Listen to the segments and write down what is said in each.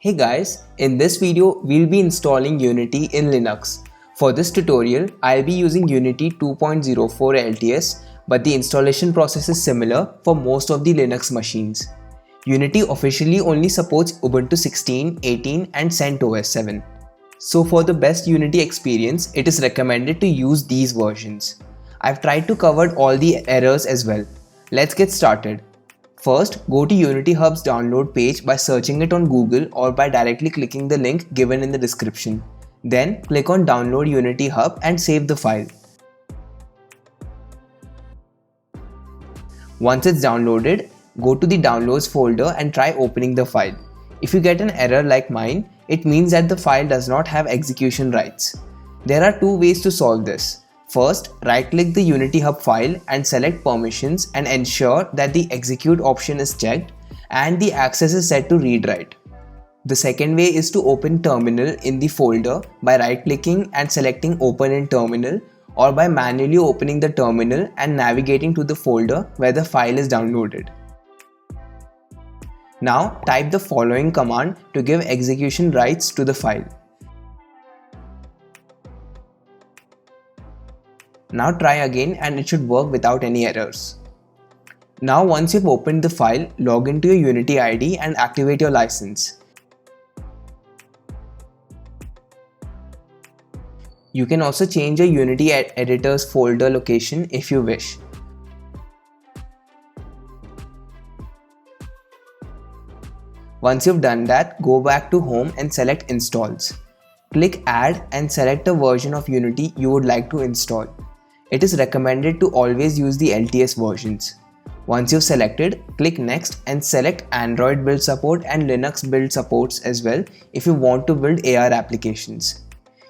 Hey guys, in this video we'll be installing Unity in Linux. For this tutorial, I'll be using Unity 2.04 LTS, but the installation process is similar for most of the Linux machines. Unity officially only supports Ubuntu 16, 18 and CentOS 7. So for the best Unity experience, it is recommended to use these versions. I've tried to cover all the errors as well. Let's get started. First, go to UnityHub's download page by searching it on Google or by directly clicking the link given in the description. Then, click on Download UnityHub and save the file. Once it's downloaded, go to the Downloads folder and try opening the file. If you get an error like mine, it means that the file does not have execution rights. There are two ways to solve this. First, right-click the UnityHub file and select Permissions and ensure that the Execute option is checked and the access is set to read-write. The second way is to open Terminal in the folder by right-clicking and selecting Open in Terminal, or by manually opening the terminal and navigating to the folder where the file is downloaded. Now, type the following command to give execution rights to the file. Now try again and it should work without any errors. Now once you've opened the file, log into your Unity ID and activate your license. You can also change your Unity editor's folder location if you wish. Once you've done that, go back to Home and select Installs. Click Add and select a version of Unity you would like to install. It is recommended to always use the LTS versions. Once you've selected, click Next and select Android build support and Linux build supports as well if you want to build AR applications.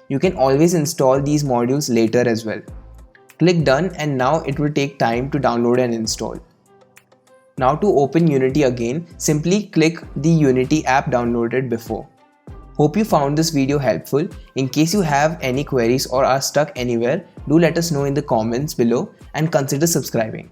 You can always install these modules later as well. Click Done and now it will take time to download and install. Now to open Unity again, simply click the Unity app downloaded before. Hope you found this video helpful. In case you have any queries or are stuck anywhere, do let us know in the comments below and consider subscribing.